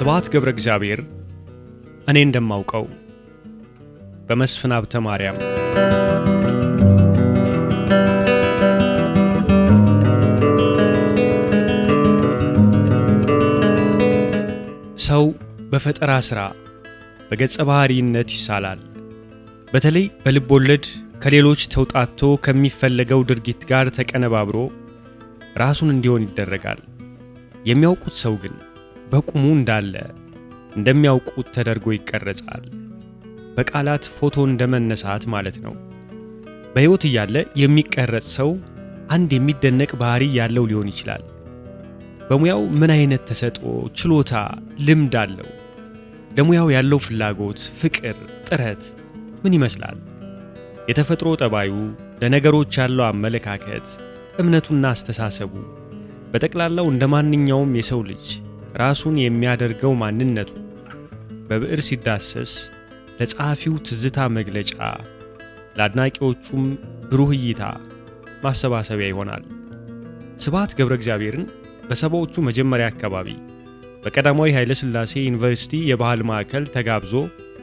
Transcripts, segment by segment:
ስብሐት ገብረ እግዚአብሔር እኔ እንደማውቀው በመስፍን ሀብተ ማርያም። ሰው በፈጠራ ሥራ በገጸ ባህሪነት ይሳላል። በተለይ በልብ ወለድ ከሌሎች ተውጣቶ ከሚፈለገው ድርጊት ጋር ተቀነባብሮ ራሱን እንዲሆን ይደረጋል። የሚያውቁት ሰው ግን በቁሙ እንዳለ እንደሚያውቁት ተደርጎ ይቀረጻል። በቃላት ፎቶ እንደመነሳት ማለት ነው። በሕይወት እያለ የሚቀረጽ ሰው አንድ የሚደነቅ ባህሪ ያለው ሊሆን ይችላል። በሙያው ምን አይነት ተሰጥኦ፣ ችሎታ፣ ልምድ አለው? ለሙያው ያለው ፍላጎት፣ ፍቅር፣ ጥረት ምን ይመስላል? የተፈጥሮ ጠባዩ፣ ለነገሮች ያለው አመለካከት፣ እምነቱና አስተሳሰቡ፣ በጠቅላላው እንደ ማንኛውም የሰው ልጅ ራሱን የሚያደርገው ማንነቱ በብዕር ሲዳሰስ ለጸሐፊው ትዝታ መግለጫ፣ ለአድናቂዎቹም ብሩህ እይታ ማሰባሰቢያ ይሆናል። ስብሐት ገብረ እግዚአብሔርን በሰባዎቹ መጀመሪያ አካባቢ በቀዳማዊ ኃይለ ሥላሴ ዩኒቨርሲቲ የባህል ማዕከል ተጋብዞ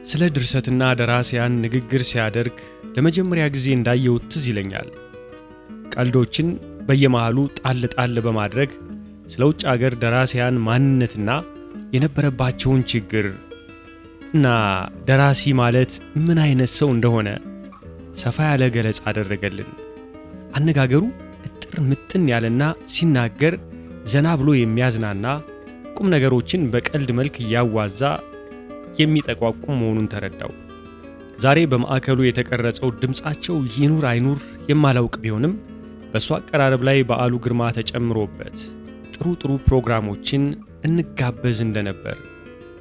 ስለ ድርሰትና ደራሲያን ንግግር ሲያደርግ ለመጀመሪያ ጊዜ እንዳየሁት ትዝ ይለኛል። ቀልዶችን በየመሃሉ ጣል ጣል በማድረግ ስለ ውጭ አገር ደራሲያን ማንነትና የነበረባቸውን ችግር እና ደራሲ ማለት ምን አይነት ሰው እንደሆነ ሰፋ ያለ ገለጻ አደረገልን። አነጋገሩ እጥር ምጥን ያለና ሲናገር ዘና ብሎ የሚያዝናና ቁም ነገሮችን በቀልድ መልክ እያዋዛ የሚጠቋቁም መሆኑን ተረዳው። ዛሬ በማዕከሉ የተቀረጸው ድምፃቸው ይኑር አይኑር የማላውቅ ቢሆንም በእሱ አቀራረብ ላይ በዓሉ ግርማ ተጨምሮበት ጥሩ ጥሩ ፕሮግራሞችን እንጋበዝ እንደነበር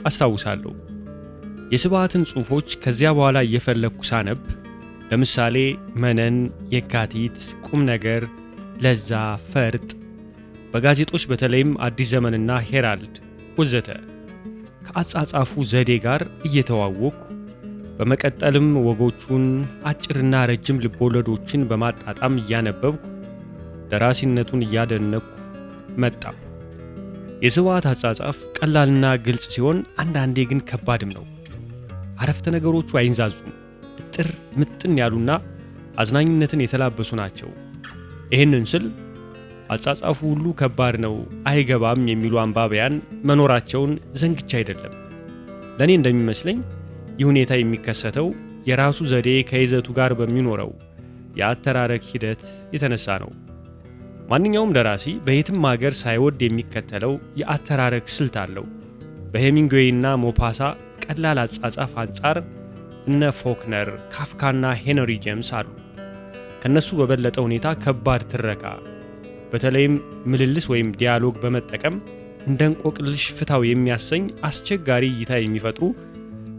አስታውሳለሁ። የስብሐትን ጽሑፎች ከዚያ በኋላ እየፈለግኩ ሳነብ ለምሳሌ መነን፣ የካቲት፣ ቁም ነገር፣ ለዛ፣ ፈርጥ በጋዜጦች በተለይም አዲስ ዘመንና ሄራልድ ወዘተ ከአጻጻፉ ዘዴ ጋር እየተዋወቅኩ በመቀጠልም ወጎቹን አጭርና ረጅም ልቦለዶችን በማጣጣም እያነበብኩ ደራሲነቱን እያደነቅኩ መጣሁ። የስብሐት አጻጻፍ ቀላልና ግልጽ ሲሆን አንዳንዴ ግን ከባድም ነው። አረፍተ ነገሮቹ አይንዛዙም፣ እጥር ምጥን ያሉና አዝናኝነትን የተላበሱ ናቸው። ይህንን ስል አጻጻፉ ሁሉ ከባድ ነው፣ አይገባም የሚሉ አንባቢያን መኖራቸውን ዘንግቻ አይደለም። ለእኔ እንደሚመስለኝ ይህ ሁኔታ የሚከሰተው የራሱ ዘዴ ከይዘቱ ጋር በሚኖረው የአተራረክ ሂደት የተነሳ ነው። ማንኛውም ደራሲ በየትም ሀገር ሳይወድ የሚከተለው የአተራረክ ስልት አለው። በሄሚንግዌይና ሞፓሳ ቀላል አጻጻፍ አንጻር እነ ፎክነር፣ ካፍካና ሄንሪ ጄምስ አሉ። ከነሱ በበለጠ ሁኔታ ከባድ ትረካ፣ በተለይም ምልልስ ወይም ዲያሎግ በመጠቀም እንደ እንቆቅልሽ ፍታው የሚያሰኝ አስቸጋሪ እይታ የሚፈጥሩ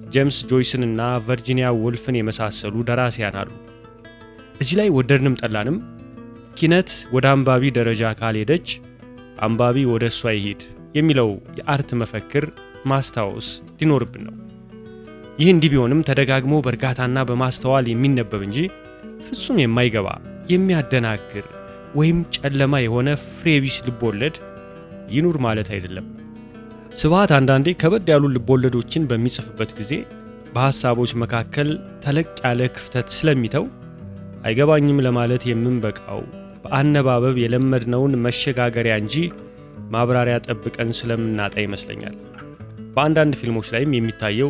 ጄምስ ጆይስንና ቨርጂኒያ ወልፍን የመሳሰሉ ደራሲያን አሉ። እዚህ ላይ ወደድንም ጠላንም ኪነት ወደ አንባቢ ደረጃ ካልሄደች አንባቢ ወደ እሷ ይሄድ የሚለው የአርት መፈክር ማስታወስ ሊኖርብን ነው። ይህ እንዲህ ቢሆንም ተደጋግሞ በእርጋታና በማስተዋል የሚነበብ እንጂ ፍጹም የማይገባ የሚያደናግር ወይም ጨለማ የሆነ ፍሬቢስ ልቦለድ ይኑር ማለት አይደለም። ስብሐት አንዳንዴ ከበድ ያሉ ልቦለዶችን በሚጽፍበት ጊዜ በሐሳቦች መካከል ተለቅ ያለ ክፍተት ስለሚተው አይገባኝም ለማለት የምንበቃው በአነባበብ የለመድነውን መሸጋገሪያ እንጂ ማብራሪያ ጠብቀን ስለምናጣ ይመስለኛል። በአንዳንድ ፊልሞች ላይም የሚታየው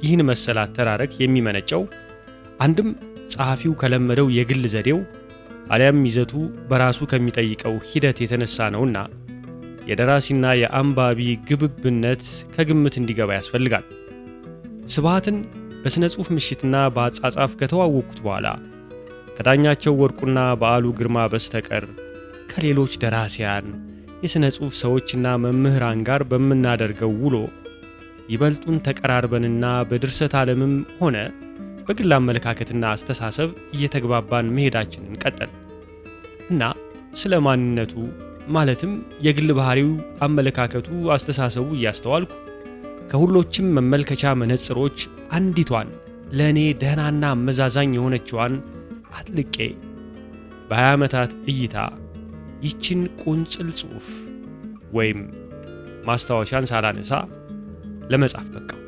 ይህን መሰል አተራረክ የሚመነጨው አንድም ጸሐፊው ከለመደው የግል ዘዴው አሊያም ይዘቱ በራሱ ከሚጠይቀው ሂደት የተነሳ ነውና የደራሲና የአንባቢ ግብብነት ከግምት እንዲገባ ያስፈልጋል። ስብሐትን በሥነ ጽሑፍ ምሽትና በአጻጻፍ ከተዋወቅኩት በኋላ ከዳኛቸው ወርቁና በዓሉ ግርማ በስተቀር ከሌሎች ደራሲያን፣ የሥነ ጽሑፍ ሰዎችና መምህራን ጋር በምናደርገው ውሎ ይበልጡን ተቀራርበንና በድርሰት ዓለምም ሆነ በግል አመለካከትና አስተሳሰብ እየተግባባን መሄዳችንን ቀጠል እና ስለ ማንነቱ ማለትም የግል ባህሪው፣ አመለካከቱ፣ አስተሳሰቡ እያስተዋልኩ ከሁሎችም መመልከቻ መነጽሮች አንዲቷን ለእኔ ደህናና አመዛዛኝ የሆነችዋን አጥልቄ በ20 ዓመታት እይታ ይችን ቁንጽል ጽሑፍ ወይም ማስታወሻን ሳላነሳ ለመጻፍ በቃው።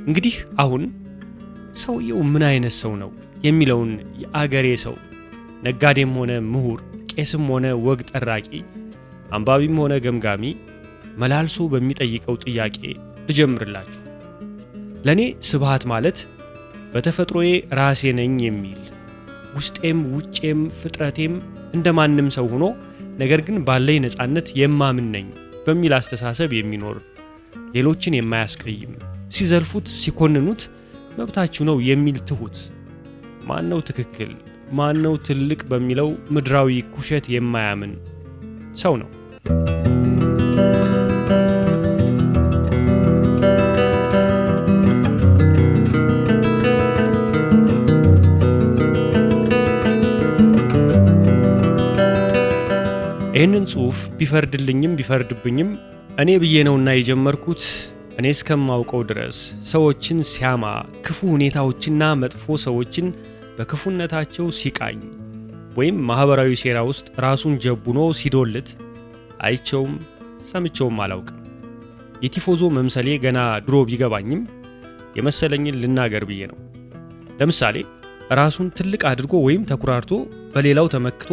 እንግዲህ አሁን ሰውየው ምን አይነት ሰው ነው የሚለውን የአገሬ ሰው ነጋዴም ሆነ ምሁር፣ ቄስም ሆነ ወግ ጠራቂ፣ አንባቢም ሆነ ገምጋሚ መላልሶ በሚጠይቀው ጥያቄ ልጀምርላችሁ። ለኔ ስብሃት ማለት በተፈጥሮዬ ራሴ ነኝ የሚል ውስጤም ውጬም ፍጥረቴም እንደማንም ሰው ሆኖ ነገር ግን ባለኝ ነፃነት የማምን ነኝ በሚል አስተሳሰብ የሚኖር ሌሎችን የማያስቀይም ሲዘልፉት ሲኮንኑት መብታችሁ ነው የሚል ትሁት ማነው ትክክል ማነው ትልቅ በሚለው ምድራዊ ኩሸት የማያምን ሰው ነው። ይህንን ጽሑፍ ቢፈርድልኝም ቢፈርድብኝም እኔ ብዬ ነውና የጀመርኩት እኔ እስከማውቀው ድረስ ሰዎችን ሲያማ ክፉ ሁኔታዎችና መጥፎ ሰዎችን በክፉነታቸው ሲቃኝ ወይም ማህበራዊ ሴራ ውስጥ ራሱን ጀቡኖ ሲዶልት አይቸውም ሰምቸውም አላውቅም። የቲፎዞ መምሰሌ ገና ድሮ ቢገባኝም የመሰለኝን ልናገር ብዬ ነው። ለምሳሌ ራሱን ትልቅ አድርጎ ወይም ተኩራርቶ በሌላው ተመክቶ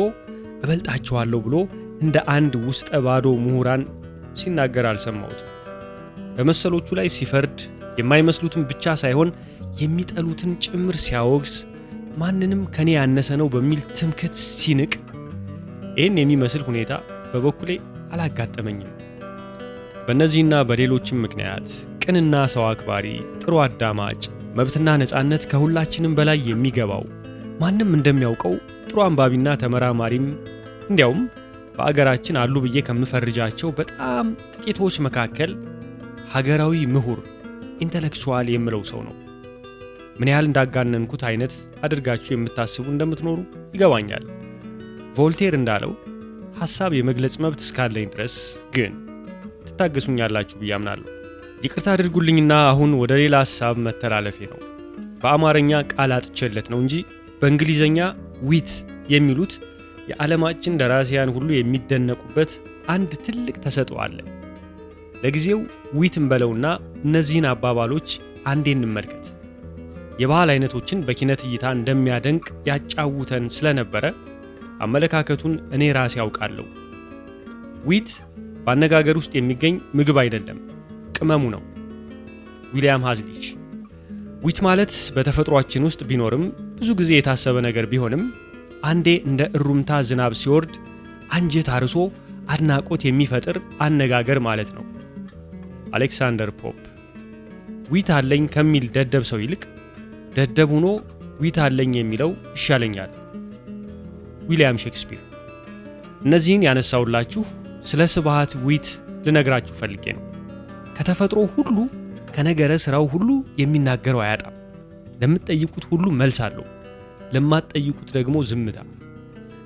እበልጣቸዋለሁ ብሎ እንደ አንድ ውስጠ ባዶ ምሁራን ሲናገር አልሰማሁትም። በመሰሎቹ ላይ ሲፈርድ የማይመስሉትን ብቻ ሳይሆን የሚጠሉትን ጭምር ሲያወግስ ማንንም ከኔ ያነሰ ነው በሚል ትምክህት ሲንቅ ይህን የሚመስል ሁኔታ በበኩሌ አላጋጠመኝም። በእነዚህና በሌሎችም ምክንያት ቅንና ሰው አክባሪ፣ ጥሩ አዳማጭ፣ መብትና ነፃነት ከሁላችንም በላይ የሚገባው ማንም እንደሚያውቀው ጥሩ አንባቢና ተመራማሪም እንዲያውም በአገራችን አሉ ብዬ ከምፈርጃቸው በጣም ጥቂቶች መካከል ሀገራዊ ምሁር ኢንተሌክቹዋል የምለው ሰው ነው። ምን ያህል እንዳጋነንኩት አይነት አድርጋችሁ የምታስቡ እንደምትኖሩ ይገባኛል። ቮልቴር እንዳለው ሐሳብ የመግለጽ መብት እስካለኝ ድረስ ግን ትታገሱኛላችሁ ብዬ አምናለሁ። ይቅርታ አድርጉልኝና አሁን ወደ ሌላ ሐሳብ መተላለፌ ነው። በአማርኛ ቃል አጥቼለት ነው እንጂ በእንግሊዘኛ ዊት የሚሉት የዓለማችን ደራሲያን ሁሉ የሚደነቁበት አንድ ትልቅ ተሰጥኦ አለ። ለጊዜው ዊትን በለውና እነዚህን አባባሎች አንዴ እንመልከት። የባህል አይነቶችን በኪነት እይታ እንደሚያደንቅ ያጫውተን ስለነበረ አመለካከቱን እኔ ራሴ ያውቃለሁ። ዊት በአነጋገር ውስጥ የሚገኝ ምግብ አይደለም፣ ቅመሙ ነው። ዊሊያም ሃዝሊች። ዊት ማለት በተፈጥሯችን ውስጥ ቢኖርም ብዙ ጊዜ የታሰበ ነገር ቢሆንም አንዴ እንደ እሩምታ ዝናብ ሲወርድ አንጀት አርሶ አድናቆት የሚፈጥር አነጋገር ማለት ነው። አሌክሳንደር ፖፕ። ዊት አለኝ ከሚል ደደብ ሰው ይልቅ ደደብ ሆኖ ዊት አለኝ የሚለው ይሻለኛል። ዊሊያም ሼክስፒር። እነዚህን ያነሳውላችሁ ስለ ስብሃት ዊት ልነግራችሁ ፈልጌ ነው። ከተፈጥሮ ሁሉ ከነገረ ስራው ሁሉ የሚናገረው አያጣም። ለምትጠይቁት ሁሉ መልስ አለው፣ ለማትጠይቁት ደግሞ ዝምታ።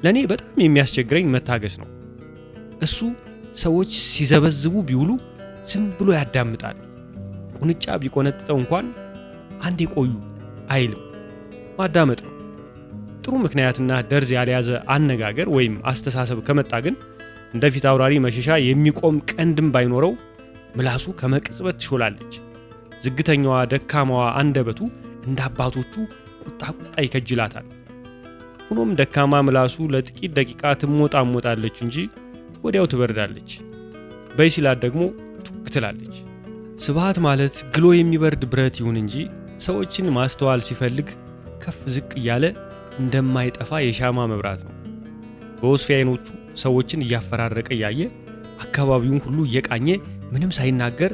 ለኔ በጣም የሚያስቸግረኝ መታገስ ነው። እሱ ሰዎች ሲዘበዝቡ ቢውሉ ዝም ብሎ ያዳምጣል። ቁንጫ ቢቆነጥጠው እንኳን አንዴ ቆዩ አይልም። ማዳመጥ ነው። ጥሩ ምክንያትና ደርዝ ያልያዘ አነጋገር ወይም አስተሳሰብ ከመጣ ግን እንደ ፊት አውራሪ መሸሻ የሚቆም ቀንድም ባይኖረው ምላሱ ከመቅጽበት ትሾላለች። ዝግተኛዋ ደካማዋ አንደበቱ እንደ አባቶቹ ቁጣ ይከጅላታል። ሆኖም ደካማ ምላሱ ለጥቂት ደቂቃ ትሞጣሞጣለች እንጂ ወዲያው ትበርዳለች። በይሲላት ደግሞ ቱክ ትላለች። ስብሃት ማለት ግሎ የሚበርድ ብረት ይሁን እንጂ ሰዎችን ማስተዋል ሲፈልግ ከፍ ዝቅ እያለ እንደማይጠፋ የሻማ መብራት ነው። በወስፊ አይኖቹ ሰዎችን እያፈራረቀ እያየ አካባቢውን ሁሉ እየቃኘ ምንም ሳይናገር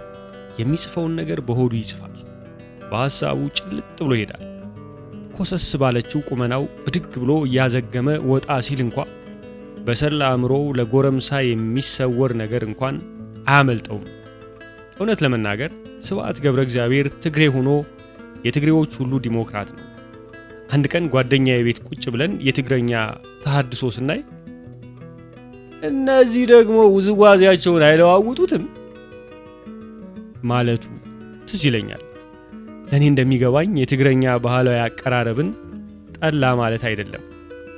የሚጽፈውን ነገር በሆዱ ይጽፋል። በሐሳቡ ጭልጥ ብሎ ይሄዳል። ኮሰስ ባለችው ቁመናው ብድግ ብሎ እያዘገመ ወጣ ሲል እንኳ በሰላ አእምሮው ለጎረምሳ የሚሰወር ነገር እንኳን አያመልጠውም። እውነት ለመናገር ስብሃት ገብረ እግዚአብሔር ትግሬ ሆኖ የትግሬዎች ሁሉ ዲሞክራት ነው። አንድ ቀን ጓደኛዬ ቤት ቁጭ ብለን የትግረኛ ተሐድሶ ስናይ እነዚህ ደግሞ ውዝዋዜያቸውን አይለዋውጡትም ማለቱ ትዝ ይለኛል። ለኔ እንደሚገባኝ የትግረኛ ባህላዊ አቀራረብን ጠላ ማለት አይደለም።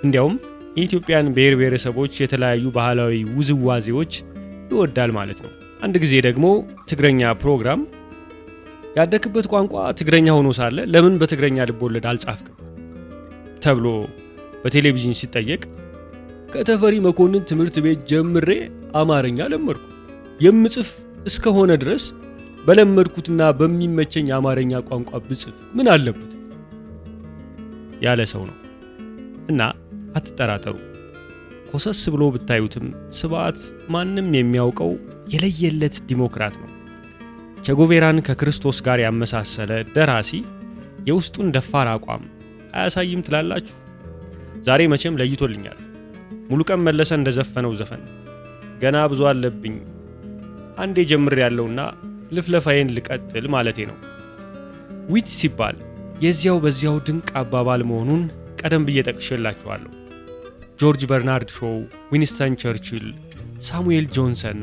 እንዲያውም የኢትዮጵያን ብሔር ብሔረሰቦች የተለያዩ ባህላዊ ውዝዋዜዎች ይወዳል ማለት ነው። አንድ ጊዜ ደግሞ ትግረኛ ፕሮግራም ያደክበት ቋንቋ ትግረኛ ሆኖ ሳለ ለምን በትግረኛ ልቦለድ አልጻፍክም ተብሎ በቴሌቪዥን ሲጠየቅ ከተፈሪ መኮንን ትምህርት ቤት ጀምሬ አማርኛ ለመድኩ፣ የምጽፍ እስከሆነ ድረስ በለመድኩትና በሚመቸኝ አማርኛ ቋንቋ ብጽፍ ምን አለበት ያለ ሰው ነው። እና አትጠራጠሩ፣ ኮሰስ ብሎ ብታዩትም ስብሐት ማንም የሚያውቀው የለየለት ዲሞክራት ነው። ቼጎቬራን ከክርስቶስ ጋር ያመሳሰለ ደራሲ የውስጡን ደፋር አቋም አያሳይም ትላላችሁ? ዛሬ መቼም ለይቶልኛል። ሙሉቀን መለሰ እንደዘፈነው ዘፈን ገና ብዙ አለብኝ አንዴ ጀምር ያለውና ልፍለፋዬን ልቀጥል ማለቴ ነው። ዊት ሲባል የዚያው በዚያው ድንቅ አባባል መሆኑን ቀደም ብዬ ጠቅሼላችኋለሁ። ጆርጅ በርናርድ ሾው፣ ዊንስተን ቸርችል፣ ሳሙኤል ጆንሰን፣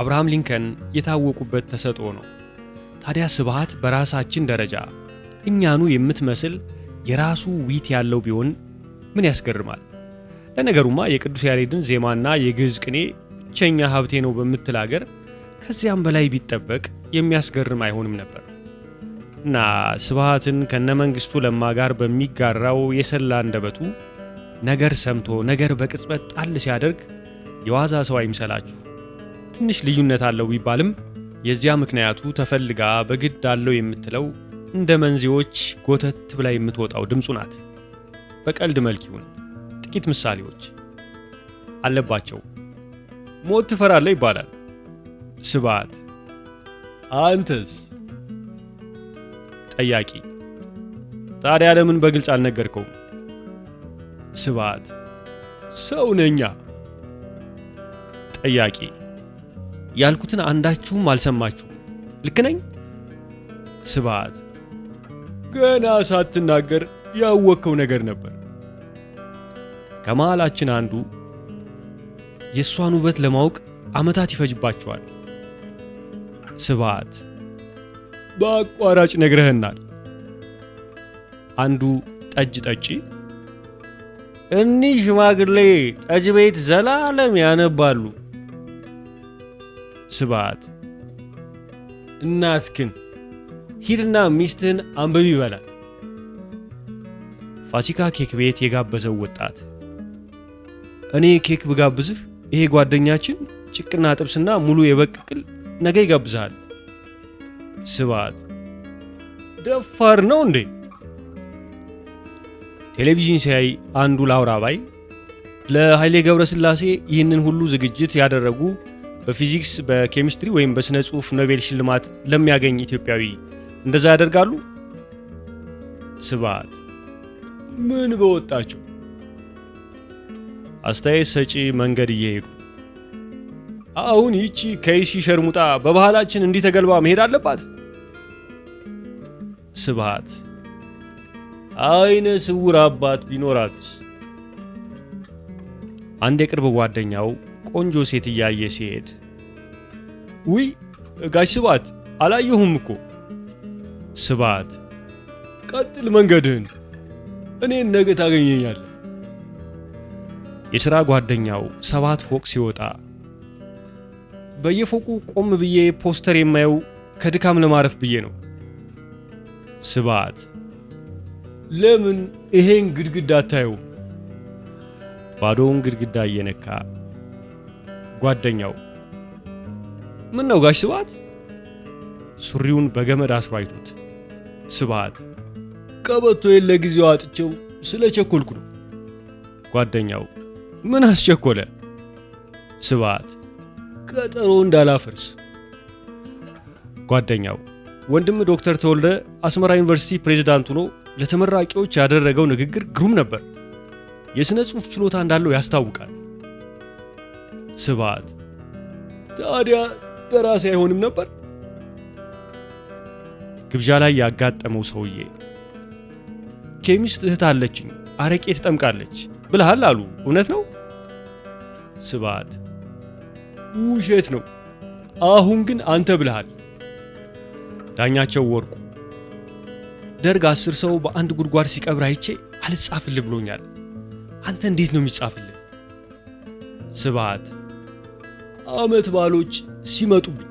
አብርሃም ሊንከን የታወቁበት ተሰጥኦ ነው። ታዲያ ስብሐት በራሳችን ደረጃ እኛኑ የምትመስል የራሱ ዊት ያለው ቢሆን ምን ያስገርማል? ለነገሩማ የቅዱስ ያሬድን ዜማና የግዕዝ ቅኔ ብቸኛ ሀብቴ ነው በምትል አገር ከዚያም በላይ ቢጠበቅ የሚያስገርም አይሆንም ነበር። እና ስብሐትን ከነመንግስቱ ለማ ጋር በሚጋራው የሰላ አንደበቱ ነገር ሰምቶ ነገር በቅጽበት ጣል ሲያደርግ የዋዛ ሰው አይምሰላችሁ። ትንሽ ልዩነት አለው ቢባልም የዚያ ምክንያቱ ተፈልጋ በግድ አለው የምትለው እንደ መንዚዎች ጎተት ብላ የምትወጣው ድምፁ ናት። በቀልድ መልክ ይሁን ጥቂት ምሳሌዎች አለባቸው። ሞት ትፈራለህ ይባላል። ስብሐት አንተስ? ጠያቂ ታዲያ ለምን በግልጽ አልነገርከውም? ስብሐት ሰው ነኛ። ጠያቂ ያልኩትን አንዳችሁም አልሰማችሁም፣ ልክ ነኝ? ስብሐት ገና ሳትናገር ያወቅከው ነገር ነበር። ከመሃላችን አንዱ የእሷን ውበት ለማወቅ ዓመታት ይፈጅባቸዋል። ስብሐት በአቋራጭ ነግረህናል። አንዱ ጠጅ ጠጪ እኒህ ሽማግሌ ጠጅ ቤት ዘላለም ያነባሉ። ስብሐት እናትክን ሂድና ሚስትህን አንብቢ በላት። ፋሲካ ኬክ ቤት የጋበዘው ወጣት እኔ ኬክ ብጋብዝህ ይሄ ጓደኛችን ጭቅና ጥብስና ሙሉ የበቅቅል ነገ ይጋብዛል። ስብሐት ደፋር ነው እንዴ? ቴሌቪዥን ሲያይ አንዱ ላውራ ባይ ለኃይሌ ገብረስላሴ ይህንን ሁሉ ዝግጅት ያደረጉ በፊዚክስ በኬሚስትሪ ወይም በስነ ጽሑፍ ኖቤል ሽልማት ለሚያገኝ ኢትዮጵያዊ እንደዛ ያደርጋሉ? ስብሐት ምን በወጣቸው? አስተያየት ሰጪ መንገድ እየሄዱ አሁን ይቺ ከይሲ ሸርሙጣ በባህላችን እንዲህ ተገልባ መሄድ አለባት? ስብሐት አይነ ስውር አባት ቢኖራትስ? አንድ የቅርብ ጓደኛው ቆንጆ ሴት እያየ ሲሄድ ውይ ጋሽ ስብሐት አላየሁም እኮ። ስብሐት ቀጥል መንገድህን፣ እኔን ነገ ታገኘኛለህ። የሥራ ጓደኛው 7 ፎቅ ሲወጣ በየፎቁ ቆም ብዬ ፖስተር የማየው ከድካም ለማረፍ ብዬ ነው። ስብሐት ለምን ይሄን ግድግዳ አታየው? ባዶውን ግድግዳ እየነካ ጓደኛው ምን ነው ጋሽ ስብሐት? ሱሪውን በገመድ አስሮ አይቶት ስብሐት ቀበቶዬን ለጊዜው አጥቼው ስለቸኮልኩ ነው። ጓደኛው ምን አስቸኮለ? ስብሐት ቀጠሮ እንዳላፈርስ። ጓደኛው ወንድም ዶክተር ተወልደ አስመራ ዩኒቨርሲቲ ፕሬዝዳንት ሆኖ ለተመራቂዎች ያደረገው ንግግር ግሩም ነበር። የሥነ ጽሑፍ ችሎታ እንዳለው ያስታውቃል። ስብሐት ታዲያ ደራሲ አይሆንም ነበር? ግብዣ ላይ ያጋጠመው ሰውዬ ኬሚስት እህት አለችኝ አረቄ ትጠምቃለች ብለሃል አሉ፣ እውነት ነው? ስብሐት ውሸት ነው፣ አሁን ግን አንተ ብለሃል። ዳኛቸው ወርቁ ደርግ 10 ሰው በአንድ ጉድጓድ ሲቀብር አይቼ አልጻፍልህ ብሎኛል። አንተ እንዴት ነው የሚጻፍልህ? ስብሐት ዓመት ባሎች ሲመጡብኝ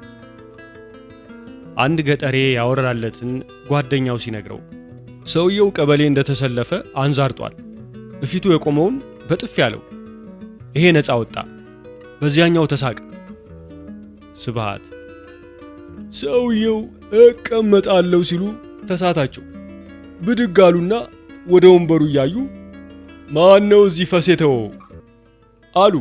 አንድ ገጠሬ ያወራለትን ጓደኛው ሲነግረው ሰውየው ቀበሌ እንደተሰለፈ አንዛርጧል። በፊቱ የቆመውን በጥፍ ያለው ይሄ ነፃ ወጣ፣ በዚያኛው ተሳቀ። ስብሃት ሰውየው እቀመጣለሁ ሲሉ ተሳታቸው። ብድግ አሉና ወደ ወንበሩ እያዩ ማን ነው እዚህ ፈሴተው አሉ።